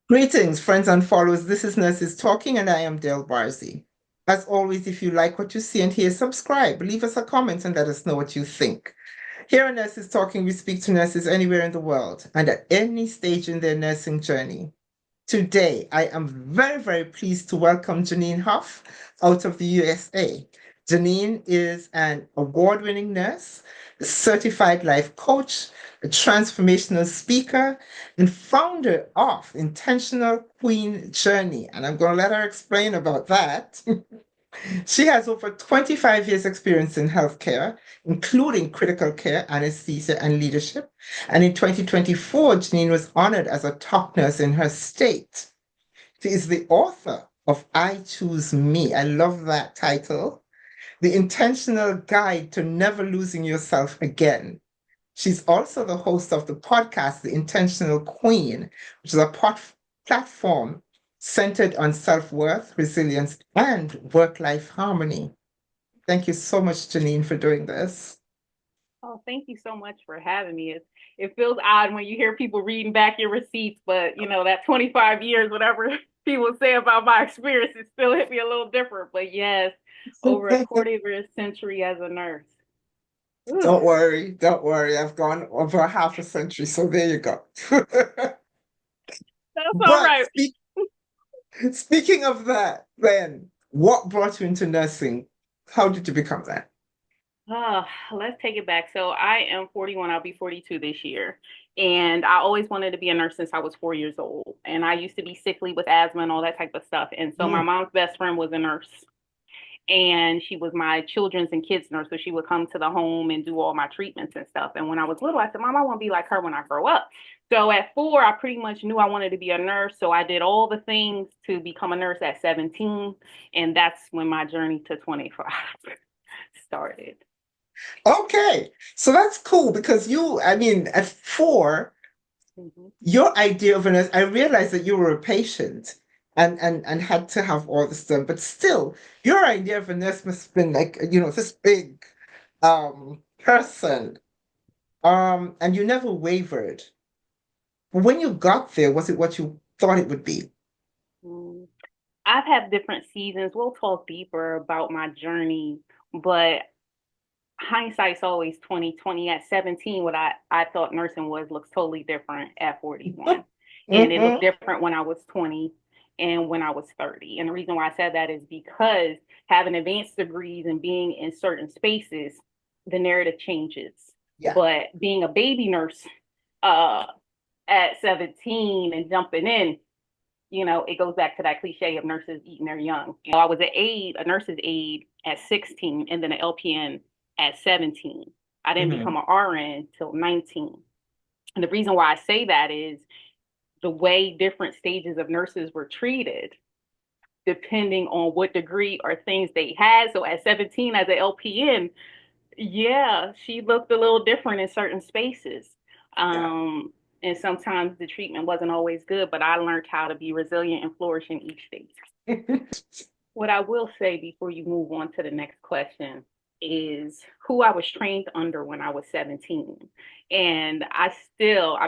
Greetings, friends and followers. This is Nurses Talking, and I am Dale Barzy. As always, if you like what you see and hear, subscribe, leave us a comment, and let us know what you think. Here on Nurses Talking, we speak to nurses anywhere in the world and at any stage in their nursing journey. Today, I am very, very pleased to welcome Jineen Huff out of the USA. Jineen is an award winning nurse, a certified life coach, a transformational speaker, and founder of Intentional Queen Journey. And I'm going to let her explain about that. She has over 25 years' experience in healthcare, including critical care, anesthesia, and leadership. And in 2024, Janine was honored as a top nurse in her state. She is the author of I Choose Me. I love that title. The Intentional Guide to Never Losing Yourself Again. She's also the host of the podcast, The Intentional Queen, which is a platform centered on self worth, resilience, and work life harmony. Thank you so much, Janine, for doing this. Oh, thank you so much for having me. It feels odd when you hear people reading back your receipts, but that 25 years, whatever people say about my experience, it still hit me a little different. But yes, over a quarter of a century as a nurse. Ooh, Don't worry, don't worry. I've gone over a half a century, so there you go. that's all But right. speaking of that, then what brought you into nursing? How did you become that? Let's take it back. So I am 41. I'll be 42 this year. And I always wanted to be a nurse since I was 4 years old. And I used to be sickly with asthma and all that type of stuff. And so my Mm, mom's best friend was a nurse. And she was my children's and kids nurse. So she would come to the home and do all my treatments and stuff. And when I was little, I said, Mom, I want to be like her when I grow up. So at 4, I pretty much knew I wanted to be a nurse. So I did all the things to become a nurse at 17. And that's when my journey to 25 started. okay, so that's cool because I mean, at 4, Mhm. your idea of I realized that you were a patient and had to have all this done, but still, your idea of a nurse must have been like, this big person. And you never wavered. When you got there, was it what you thought it would be? Mm. I've had different seasons. We'll talk deeper about my journey, but hindsight's always 2020. At 17, what I thought nursing was looks totally different at 41. And it looked Hmm. different when I was 20 and when I was 30. And the reason why I said that is because having advanced degrees and being in certain spaces, the narrative changes. Yeah. But being a baby nurse uh, at 17 and jumping in, it goes back to that cliche of nurses eating their young. I was a nurse's aide at 16 and then an LPN at 17. I didn't Hmm. become an RN till 19. And the reason why I say that is the way different stages of nurses were treated depending on what degree or things they had. So at 17 as an LPN, yeah, she looked a little different in certain spaces. Yeah. Um, and sometimes the treatment wasn't always good, but I learned how to be resilient and flourish in each stage. What I will say before you move on to the next question is who I was trained under when I was 17. And I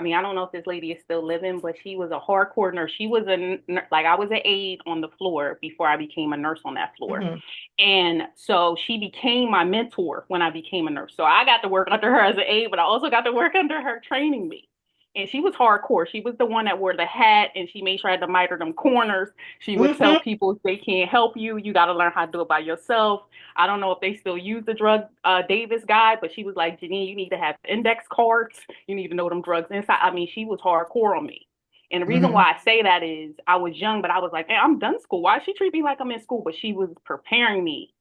mean, I don't know if this lady is still living, but she was a hardcore nurse. She was like, I was an aide on the floor before I became a nurse on that floor. Hmm. And so she became my mentor when I became a nurse. So I got to work under her as an aide, but I also got to work under her training me. And she was hardcore. She was the one that wore the hat and she made sure I had to miter them corners. She would tell Hmm. people if they can't help you, you got to learn how to do it by yourself. I don't know if they still use the drug Davis guide, but she was like, Janine, you need to have index cards. You need to know them drugs inside. I mean, she was hardcore on me. And the reason Hmm. why I say that is I was young, but I was like, hey, I'm done school. Why does she treat me like I'm in school? But she was preparing me.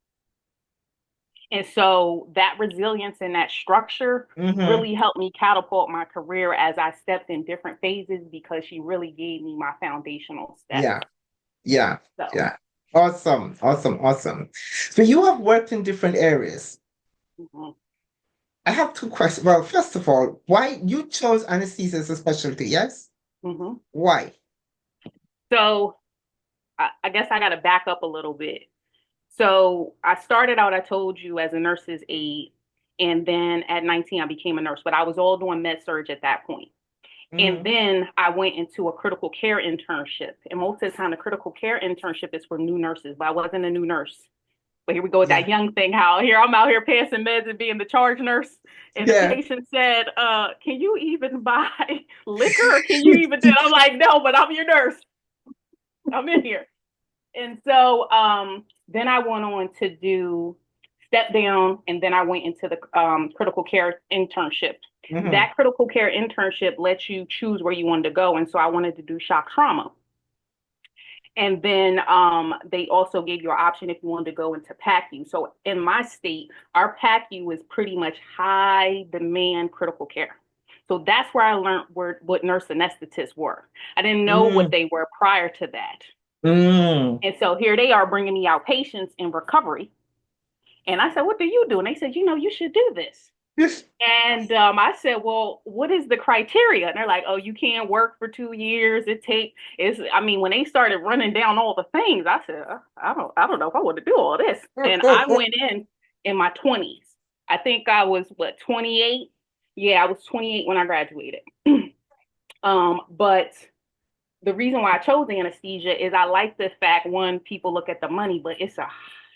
And so that resilience and that structure Hmm. really helped me catapult my career as I stepped in different phases because she really gave me my foundational steps. Yeah. Yeah. So, Yeah. Awesome. Awesome. Awesome. So you have worked in different areas. mhm, I have two questions. Well, first of all, why you chose anesthesia as a specialty? Yes. mhm. Why? So I guess I got to back up a little bit. So I started out, I told you, as a nurse's aide. And then at 19, I became a nurse, but I was all doing med surge at that point. And then I went into a critical care internship. And most of the time, the critical care internship is for new nurses, but I wasn't a new nurse. But here we go with that young thing. How here I'm out here passing meds and being the charge nurse. And the patient said, can you even buy liquor? Or can you even do it? I'm like, no, but I'm your nurse. I'm in here. And so then I went on to do step down, and then I went into the critical care internship. That critical care internship lets you choose where you wanted to go. And so I wanted to do shock trauma. And then they also gave you an option if you wanted to go into PACU. So in my state, our PACU is pretty much high demand critical care. So that's where I learned what nurse anesthetists were. I didn't know what they were prior to that. And so here they are bringing me out patients in recovery. And I said, what do you do? And they said, you should do this. And I said, well, what is the criteria? And they're like, oh, you can't work for 2 years. When they started running down all the things, I said, I don't know if I want to do all this. And I went in my 20s. I think I was 28? Yeah, I was 28 when I graduated. But the reason why I chose anesthesia is I like the fact, one, people look at the money, but it's a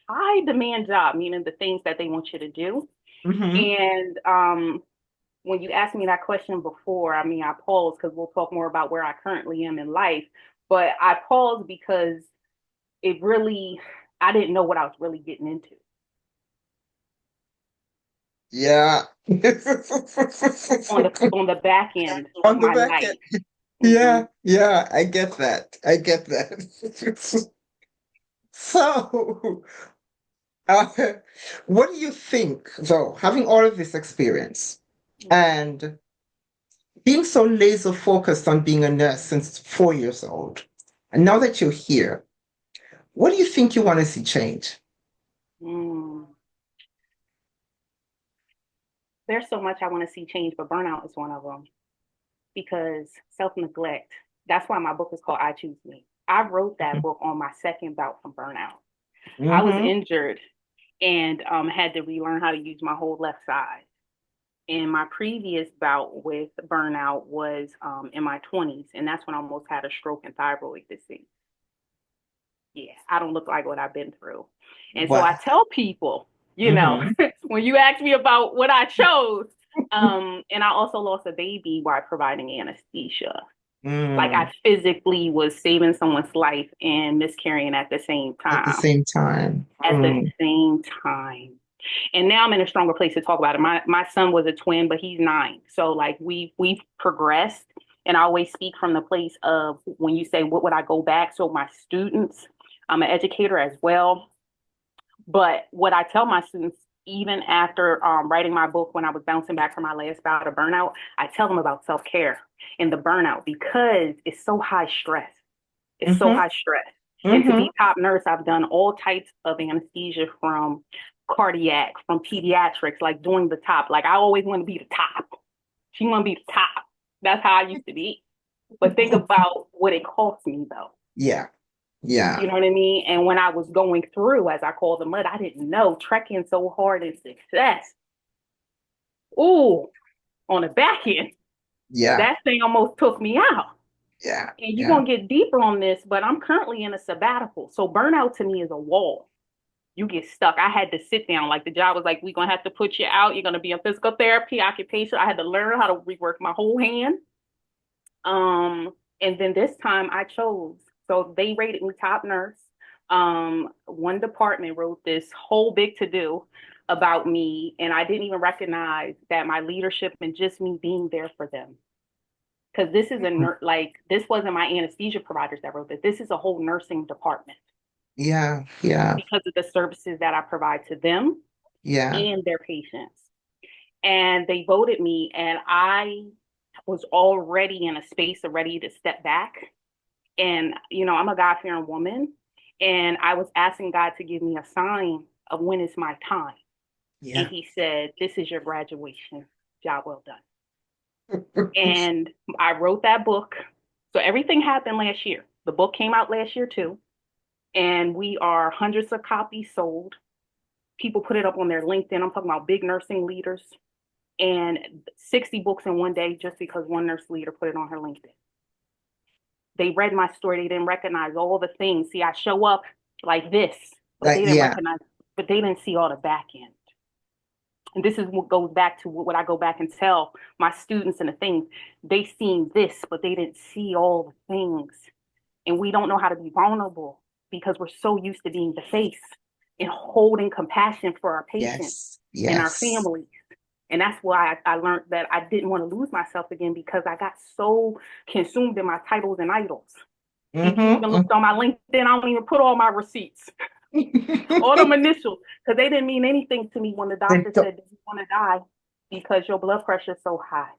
high demand job, meaning the things that they want you to do. And when you asked me that question before, I paused because we'll talk more about where I currently am in life. But I paused because I didn't know what I was really getting into. Yeah. on the back end on of the my back life. end. Yeah, I get that. So, what do you think, though, having all of this experience and being so laser focused on being a nurse since 4 years old, and now that you're here, what do you think you want to see change? There's so much I want to see change, but burnout is one of them. Because self-neglect, that's why my book is called I Choose Me. I wrote that book on my second bout from burnout. I was injured and had to relearn how to use my whole left side. And my previous bout with burnout was in my 20s, and that's when I almost had a stroke and thyroid disease. Yeah, I don't look like what I've been through. And so I tell people, when you ask me about what I chose, and I also lost a baby while providing anesthesia. Like I physically was saving someone's life and miscarrying at the same time. At the same time. And now I'm in a stronger place to talk about it. My son was a twin, but he's 9. So like we've progressed. And I always speak from the place of when you say, what would I go back? So my students, I'm an educator as well. But what I tell my students, even after writing my book, when I was bouncing back from my last bout of burnout, I tell them about self-care and the burnout because it's so high stress. So high stress. And to be top nurse, I've done all types of anesthesia from cardiac, from pediatrics, like doing the top. Like I always want to be the top. She want to be the top. That's how I used to be. But think about what it cost me though. Yeah. You know what I mean? And when I was going through, as I call the mud, I didn't know trekking so hard in success. Ooh, on the back end. Yeah. That thing almost took me out. Yeah. And you're going to get deeper on this, but I'm currently in a sabbatical. So burnout to me is a wall. You get stuck. I had to sit down. Like the job was like, we're going to have to put you out. You're going to be in physical therapy, occupation. I had to learn how to rework my whole hand. And then this time I chose. So they rated me top nurse. One department wrote this whole big to-do about me, and I didn't even recognize that my leadership and just me being there for them. Because this is this wasn't my anesthesia providers that wrote this. This is a whole nursing department. Yeah. Because of the services that I provide to them and their patients. And they voted me, and I was already in a space of ready to step back. And, I'm a God-fearing woman, and I was asking God to give me a sign of when it's my time. Yeah. And he said, this is your graduation. Job well done. And I wrote that book. So everything happened last year. The book came out last year too. And we are hundreds of copies sold. People put it up on their LinkedIn. I'm talking about big nursing leaders. and 60 books in one day just because one nurse leader put it on her LinkedIn. They read my story. They didn't recognize all the things. See, I show up like this, but they didn't recognize, but they didn't see all the back end. And this is what goes back to what I go back and tell my students and the things. They seen this, but they didn't see all the things. And we don't know how to be vulnerable because we're so used to being the face and holding compassion for our patients and our families. And that's why I learned that I didn't want to lose myself again, because I got so consumed in my titles and idols. If you even looked on my LinkedIn, I don't even put all my receipts, all them initials, because they didn't mean anything to me when the doctor said, "Do you want to die because your blood pressure is so high?"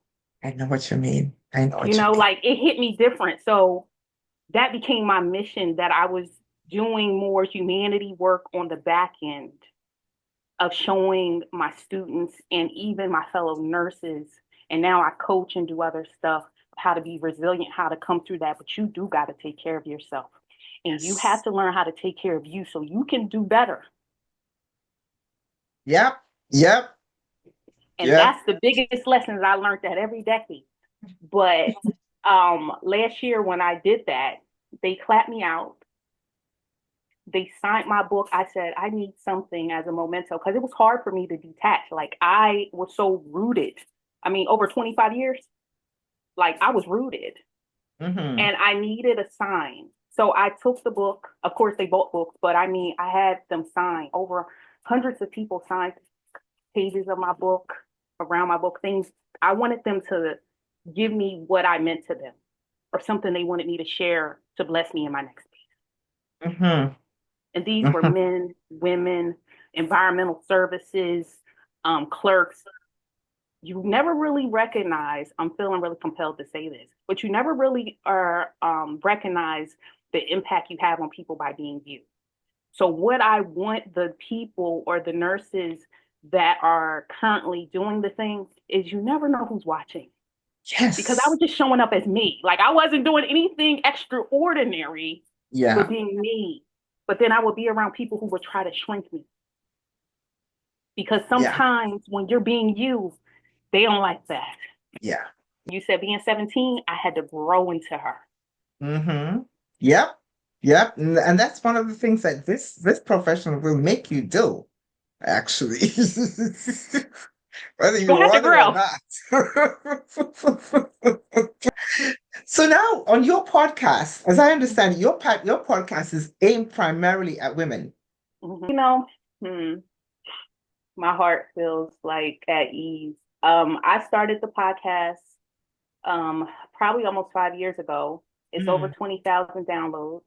I know what you mean. I know what you know, like it hit me different. So that became my mission, that I was doing more humanity work on the back end of showing my students and even my fellow nurses. And now I coach and do other stuff, how to be resilient, how to come through that. But you do got to take care of yourself. And you have to learn how to take care of you so you can do better. Yep. And that's the biggest lessons I learned that every decade. But last year when I did that, they clapped me out. They signed my book. I said, I need something as a memento, because it was hard for me to detach. Like, I was so rooted. I mean, over 25 years, like I was rooted. And I needed a sign. So I took the book. Of course, they bought books, but I mean, I had them sign. Over hundreds of people signed pages of my book, around my book, things. I wanted them to give me what I meant to them, or something they wanted me to share to bless me in my next piece. And these were men, women, environmental services, clerks. You never really recognize, I'm feeling really compelled to say this, but you never really recognize the impact you have on people by being you. So what I want the people or the nurses that are currently doing the things is, you never know who's watching. Yes. Because I was just showing up as me. Like, I wasn't doing anything extraordinary, but being me. But then I would be around people who would try to shrink me. Because sometimes when you're being you, they don't like that. Yeah. You said being 17, I had to grow into her. Yep. And that's one of the things that this profession will make you do, actually. Whether you want it or not. So now on your podcast, as I understand, your podcast is aimed primarily at women. You know, my heart feels like at ease. I started the podcast probably almost 5 years ago. It's over 20,000 downloads.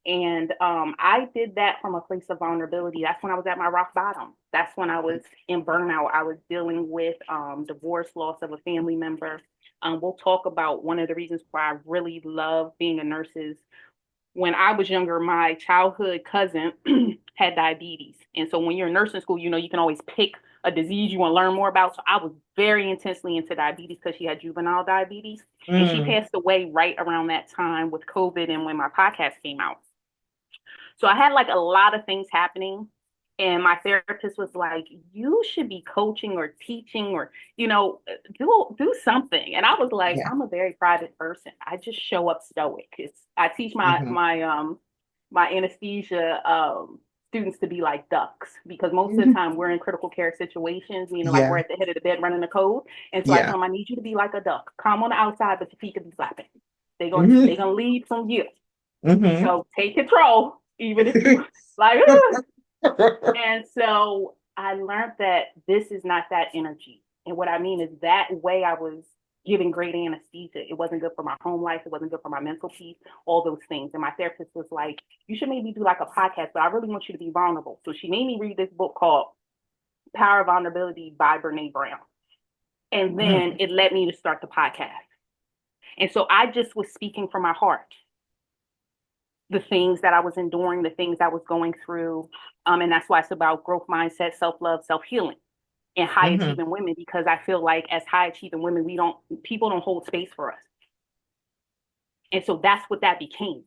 And I did that from a place of vulnerability. That's when I was at my rock bottom. That's when I was in burnout. I was dealing with divorce, loss of a family member. We'll talk about one of the reasons why I really love being a nurse is, when I was younger, my childhood cousin had diabetes. And so when you're in nursing school, you know, you can always pick a disease you want to learn more about. So I was very intensely into diabetes because she had juvenile diabetes. And she passed away right around that time with COVID and when my podcast came out. So I had like a lot of things happening. And my therapist was like, you should be coaching or teaching or, you know, do something. And I was like, I'm a very private person. I just show up stoic. I teach my anesthesia students to be like ducks, because most of the time we're in critical care situations, you know, like we're at the head of the bed running the code. And so I tell them, I need you to be like a duck. Calm on the outside, but your feet can be flapping. They're gonna lead from you. So take control, even if you like. And so I learned that this is not that energy. And what I mean is, that way I was giving great anesthesia. It wasn't good for my home life. It wasn't good for my mental peace, all those things. And my therapist was like, you should maybe do like a podcast, but I really want you to be vulnerable. So she made me read this book called Power of Vulnerability by Brené Brown. And then it led me to start the podcast. And so I just was speaking from my heart. The things that I was enduring, the things I was going through. And that's why it's about growth mindset, self-love, self-healing, and high achieving women, because I feel like as high achieving women, people don't hold space for us. And so that's what that became.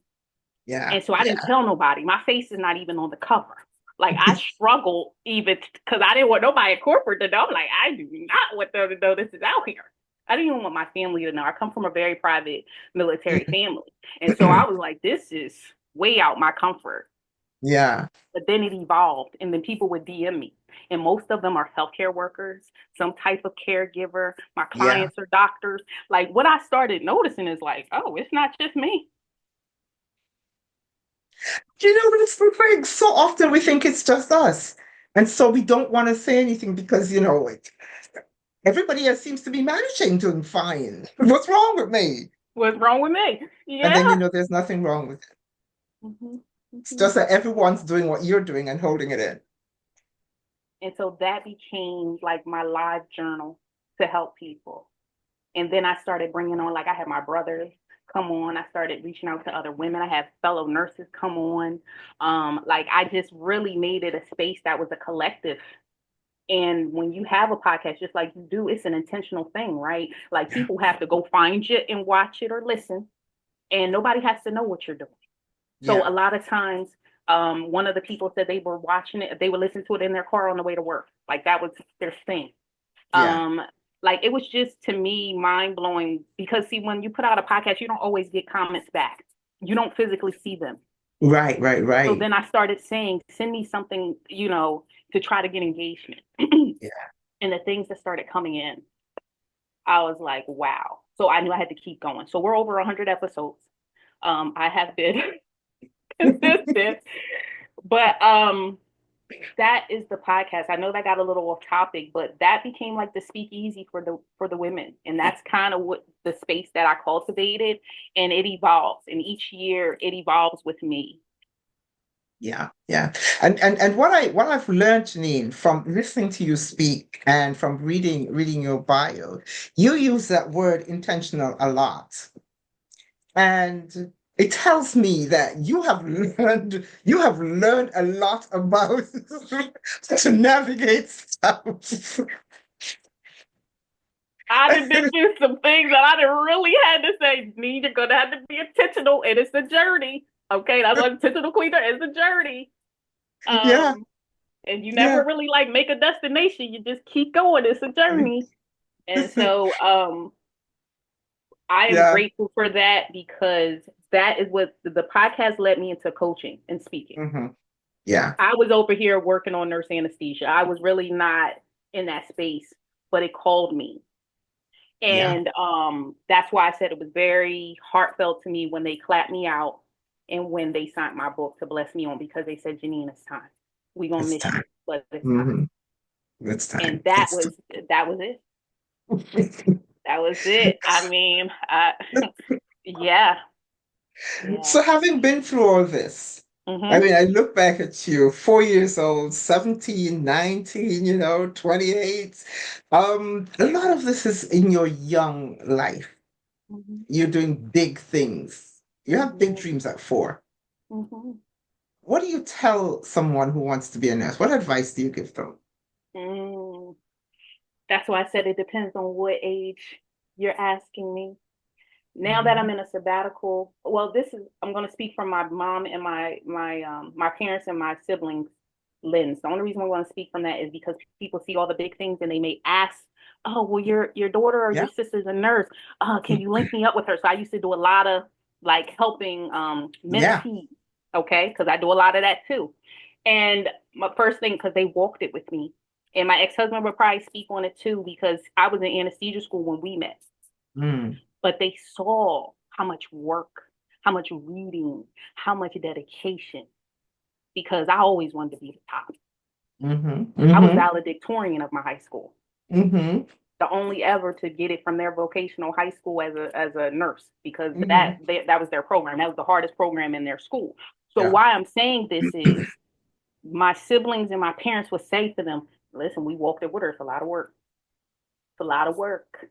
And so I didn't tell nobody. My face is not even on the cover. Like I struggled even because I didn't want nobody in corporate to know. I'm like, I do not want them to know this is out here. I didn't even want my family to know. I come from a very private military family. And so I was like, this is way out my comfort. Yeah. But then it evolved, and then people would DM me. And most of them are healthcare workers, some type of caregiver. My Yeah. clients are doctors. Like what I started noticing is like, oh, it's not just me. You know, that's the thing. So often we think it's just us. And so we don't want to say anything because, everybody else seems to be managing doing fine. What's wrong with me? What's wrong with me? And Yeah. then, there's nothing wrong with it. Mm-hmm. It's Mm-hmm. just that everyone's doing what you're doing and holding it in. And so that became like my live journal to help people. And then I started bringing on, like I had my brothers come on. I started reaching out to other women. I had fellow nurses come on. Like I just really made it a space that was a collective. And when you have a podcast, just like you do, it's an intentional thing, right? Like Yeah. people have to go find you and watch it or listen, and nobody has to know what you're doing. So Yeah. a lot of times, one of the people said they were watching it, they would listen to it in their car on the way to work. Like that was their thing. Yeah. Um, like it was just to me mind blowing because see, when you put out a podcast, you don't always get comments back. You don't physically see them. Right, right, So right. then I started saying, send me something, to try to get engagement. Yeah. And the things that started coming in, I was like, wow. So I knew I had to keep going. So we're over 100 episodes. I have been consistent, but that is the podcast. I know that got a little off topic, but that became like the speakeasy for the women, and that's kind of what the space that I cultivated, and it evolves, and each year it evolves with me. Yeah, yeah. And what I've learned, Janine, from listening to you speak and from reading your bio, you use that word intentional a lot. And it tells me that you have learned a lot about to navigate stuff. I done been through some things that I done really had to say, "Nee, you're gonna have to be intentional, and it's a journey." Okay, that's what intentional queen is, a journey. Yeah, Um, and you never yeah, really like make a destination. You just keep going. It's a journey. And so I am yeah. grateful for that because that is what the podcast led me into coaching and speaking. Hmm. Yeah, I was over here working on nurse anesthesia. I was really not in that space, but it called me. yeah. And that's why I said it was very heartfelt to me when they clapped me out and when they signed my book to bless me on because they said, Jineen, it's time. We're gonna It's miss time. you, but it's time. Hmm. It's And time. that It's was that was it. time. That was it. I mean, yeah, yeah. So having been through all this, I Mm-hmm. mean, I look back at you, 4 years old, 17, 19, 28. A lot of this is in your young life. Mm-hmm. You're doing big things. You have big Mm-hmm. dreams at 4. Mm-hmm. What do you tell someone who wants to be a nurse? What advice do you give them? Mm. That's why I said it depends on what age you're asking me. Now that I'm Mhm. in a sabbatical, well, this is I'm going to speak from my mom and my parents and my siblings lens. The only reason we want to speak from that is because people see all the big things and they may ask, "Oh, well, your daughter or Yeah. your sister's a nurse. Can you link me up with her?" So I used to do a lot of like helping Yeah. mentees, okay, because I do a lot of that too. And my first thing, because they walked it with me, and my ex-husband would probably speak on it too because I was in anesthesia school when we met, Mm. but they saw how much work, how much reading, how much dedication, because I always wanted to be the top. Hmm. I was Hmm. valedictorian of my high school, Hmm. the only ever to get it from their vocational high school as a nurse, because Hmm. that was their program. That was the hardest program in their school. So Yeah. why I'm saying this is my siblings and my parents would say to them, listen, we walked it with her. It's a lot of work. It's a lot of work.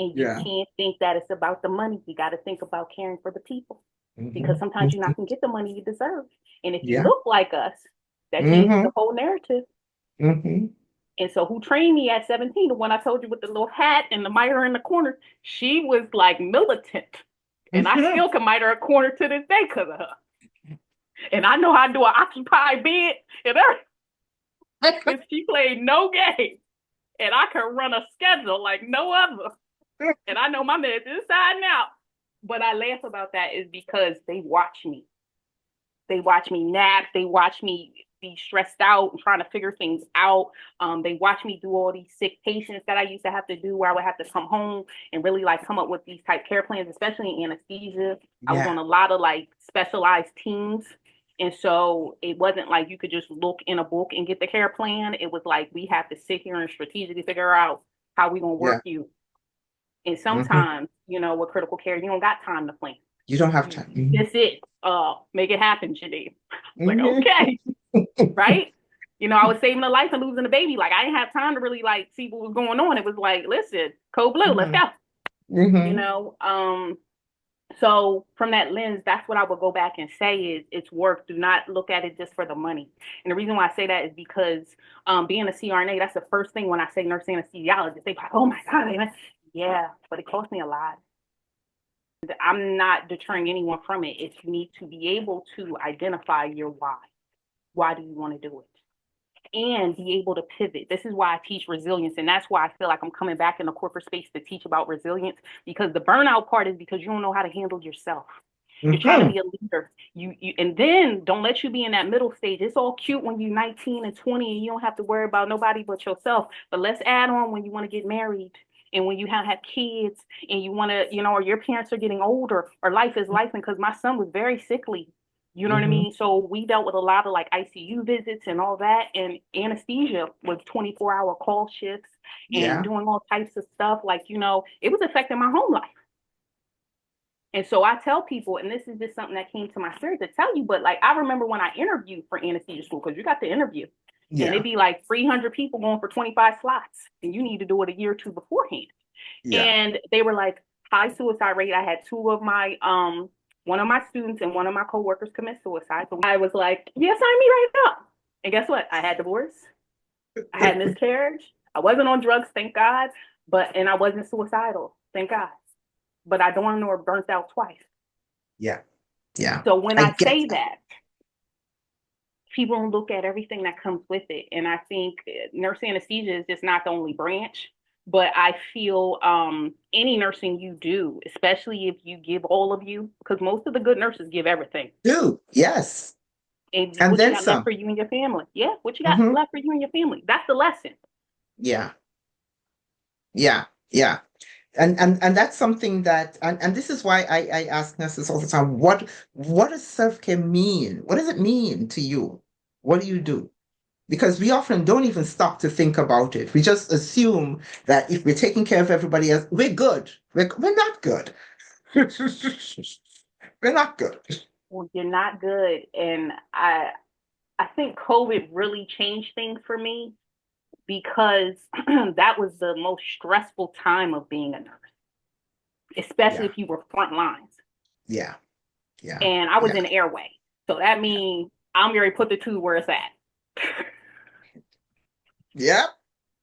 And you Yeah. can't think that it's about the money. You got to think about caring for the people because Hmm. sometimes you're not going to get the money you deserve. And if you Yeah. look like us, that changes Hmm. the whole narrative. Hmm. And so, who trained me at 17, the one I told you with the little hat and the miter in the corner, she was like militant. And I Hmm. still can miter a corner to this day because of her. And I know how to do an occupied bed and everything. Because she played no game. And I can run a schedule like no other. And I know my meds inside and out. But I laugh about that is because they watch me. They watch me nap. They watch me be stressed out and trying to figure things out. They watch me do all these sick patients that I used to have to do where I would have to come home and really like come up with these type care plans, especially in anesthesia. I was on a lot of like specialized teams. And so it wasn't like you could just look in a book and get the care plan. It was like we have to sit here and strategically figure out how we're going to work you. And sometimes, you know, with critical care, you don't got time to plan. You don't have time. That's it. Make it happen, Jineen. Like, okay. Right? You know, I was saving a life and losing a baby. Like, I didn't have time to really, like, see what was going on. It was like, listen, code blue, let's go. You know? So from that lens, that's what I would go back and say is it's work. Do not look at it just for the money. And the reason why I say that is because being a CRNA, that's the first thing when I say nurse anesthesiologist. They like, oh my God. Yeah, but it cost me a lot. I'm not deterring anyone from it. It's you need to be able to identify your why. Why do you want to do it? And be able to pivot. This is why I teach resilience. And that's why I feel like I'm coming back in the corporate space to teach about resilience, because the burnout part is because you don't know how to handle yourself. You're trying to be a leader. And then don't let you be in that middle stage. It's all cute when you're 19 and 20 and you don't have to worry about nobody but yourself. But let's add on when you want to get married and when you have kids and you want to, you know, or your parents are getting older or life is life. And because my son was very sickly. You know what I mean? So we dealt with a lot of like ICU visits and all that. And anesthesia was 24-hour call shifts and doing all types of stuff. Like, you know, it was affecting my home life. And so I tell people, and this is just something that came to my spirit to tell you, but like, I remember when I interviewed for anesthesia school, because you got to interview. And it'd be like 300 people going for 25 slots. And you need to do it a year or two beforehand. And they were like, high suicide rate. I had two of my, one of my students and one of my coworkers commit suicide. So I was like, yeah, sign me right up. And guess what? I had divorce. I had miscarriage. I wasn't on drugs, thank God. And I wasn't suicidal, thank God. But I don't know, burnt out twice. Yeah. So when I say that, people look at everything that comes with it. And I think nurse anesthesia is just not the only branch. But I feel any nursing you do, especially if you give all of you, because most of the good nurses give everything. Yes. And what then you got some left for you and your family. Yeah, what you got left for you and your family. That's the lesson. Yeah. And that's something that, and this is why I ask nurses all the time, what does self-care mean? What does it mean to you? What do you do? Because we often don't even stop to think about it. We just assume that if we're taking care of everybody else, we're good. We're not good. We're not good. Well, you're not good. And I think COVID really changed things for me because that was the most stressful time of being a nurse, especially if you were front lines. Yeah. And I was in airway. So that means I'm going to put the two where it's at. Yep,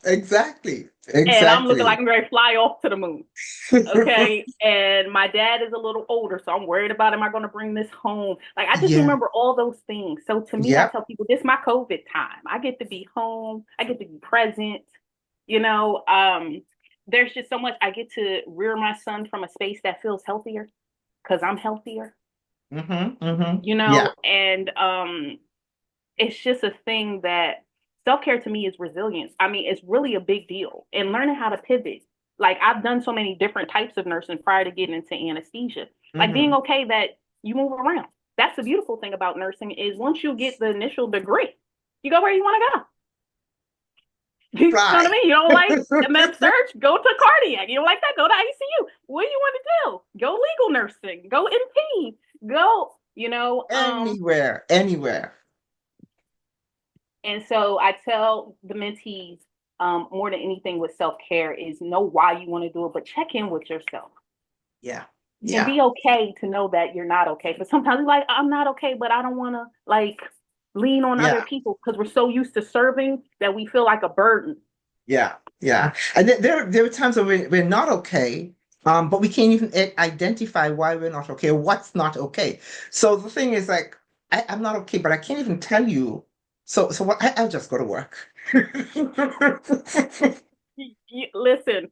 exactly. And I'm looking like I'm ready to fly off to the moon. Okay. And my dad is a little older, so I'm worried about, am I going to bring this home? Like, I just remember all those things. So to me, I tell people, this is my COVID time. I get to be home. I get to be present. You know, there's just so much. I get to rear my son from a space that feels healthier because I'm healthier. You know, and it's just a thing that self-care to me is resilience. I mean, it's really a big deal. And learning how to pivot. Like, I've done so many different types of nursing prior to getting into anesthesia. Like, being okay that you move around. That's the beautiful thing about nursing is once you get the initial degree, you go where you want to go. You know what I mean? You don't like the med surg, go to cardiac. You don't like that, go to ICU. What do you want to do? Go legal nursing, go MP, go, you know. Anywhere. And so I tell the mentees, more than anything with self-care is know why you want to do it, but check in with yourself. Yeah. And be okay to know that you're not okay. But sometimes you're like, I'm not okay, but I don't want to like lean on other people because we're so used to serving that we feel like a burden. Yeah. And there are times when we're not okay, but we can't even identify why we're not okay, what's not okay. So the thing is like, I'm not okay, but I can't even tell you. So what? I'll just go to work. Listen,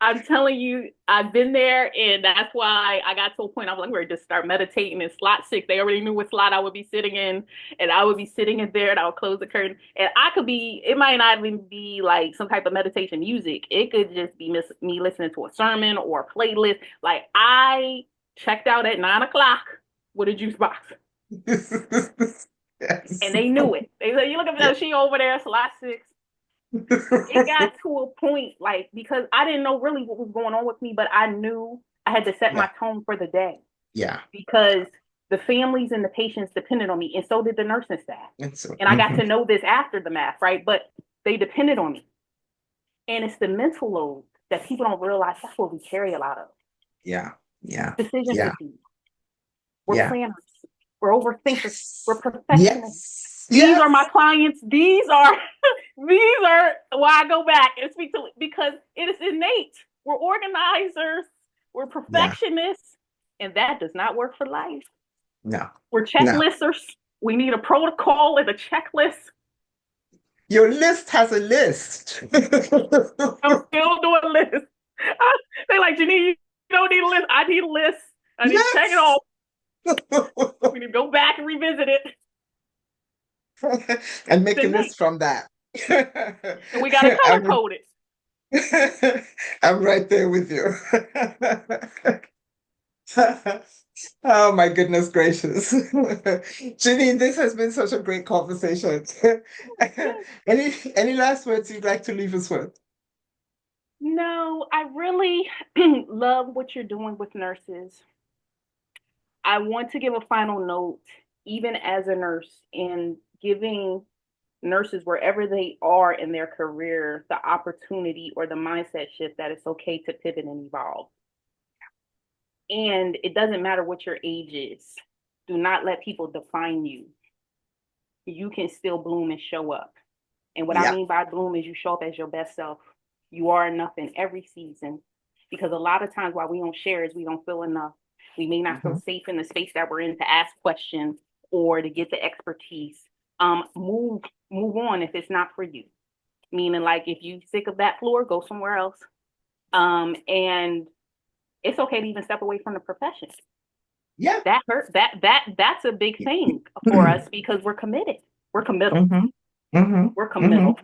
I'm telling you, I've been there, and that's why I got to a point I was like, we're just start meditating in slot 6. They already knew what slot I would be sitting in, and I would be sitting in there, and I would close the curtain. And I could be, it might not even be like some type of meditation music. It could just be me listening to a sermon or a playlist. Like, I checked out at 9 o'clock with a juice box. Yes. And they knew it. They said, you look at Yeah. that, she over there, slot 6. It got to a point, like, because I didn't know really what was going on with me, but I knew I had to set my tone for the day. Yeah. Because the families and the patients depended on me, and so did the nursing staff. And I got Mm-hmm. to know this after the math, right? But they depended on me. And it's the mental load that people don't realize that's what we carry a lot of. Yeah. Yeah. Decision Yeah. fatigue. We're Yeah. planners. We're overthinkers. Yes. We're perfectionists. Yes. These Yes. are my clients. These are why I go back and speak to, because it is innate. We're organizers. We're Yeah. perfectionists. And that does not work for life. No. We're No. checklisters. We need a protocol and a checklist. Your list has a list. I'm still doing lists. They're like, Jineen, you don't need a list. I need a list. I need to check it off. We need to go back and revisit it. And make a list from that. And we got to color code it. I'm right there with you. Oh my goodness gracious. Jineen, this has been such a great conversation. Any last words you'd like to leave us with? No, I really love what you're doing with nurses. I want to give a final note, even as a nurse, in giving nurses, wherever they are in their career, the opportunity or the mindset shift that it's okay to pivot and evolve. And it doesn't matter what your age is. Do not let people define you. You can still bloom and show up. And what I mean by bloom is you show up as your best self. You are enough in every season. Because a lot of times why we don't share is we don't feel enough. We may not feel safe in the space that we're in to ask questions or to get the expertise. Move on if it's not for you. Meaning, like, if you're sick of that floor, go somewhere else. And it's okay to even step away from the profession. Yeah. That hurt. That's a big thing for us because we're committed. We're committal. We're committal.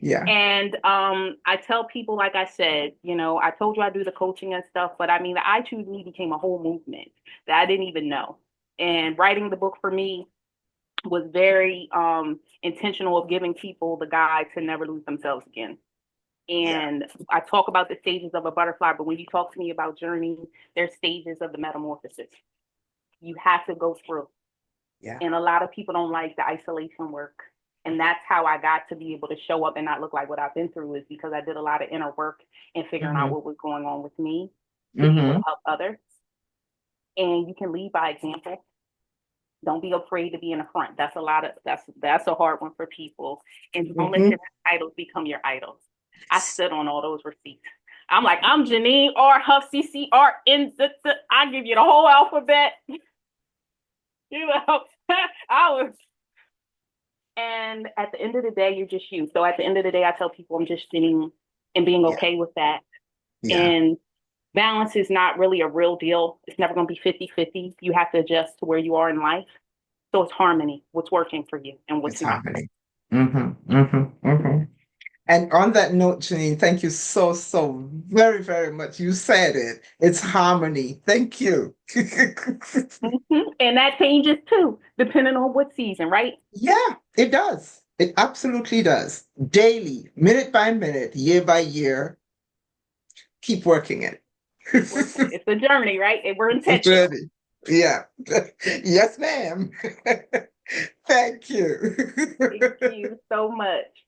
Yeah. And I tell people, like I said, I told you I do the coaching and stuff, but I mean, the I Choose Me became a whole movement that I didn't even know. And writing the book for me was very intentional of giving people the guide to never lose themselves again. And I talk about the stages of a butterfly, but when you talk to me about journey, there's stages of the metamorphosis. You have to go through. Yeah. And a lot of people don't like the isolation work. And that's how I got to be able to show up and not look like what I've been through, is because I did a lot of inner work and figuring out what was going on with me to be able to help others. And you can lead by example. Don't be afraid to be in the front. That's a hard one for people. And don't let your titles become your idols. I stood on all those receipts. I'm like, I'm Jineen R. Huff, CCR, I give you the whole alphabet. I was. And at the end of the day, you're just you. So at the end of the day, I tell people I'm just Jineen and being okay with that. Yeah. And balance is not really a real deal. It's never going to be 50-50. You have to adjust to where you are in life. So it's harmony, what's working for you and what's not. Harmony. And on that note, Jineen, thank you so very, very much. You said it. It's harmony. Thank you. And that changes too, depending on what season, right? Yeah, it does. It absolutely does. Daily, minute by minute, year by year. Keep working it. It's a journey, right? And we're intentional. Yeah. Yes, ma'am. Thank you. Thank you so much.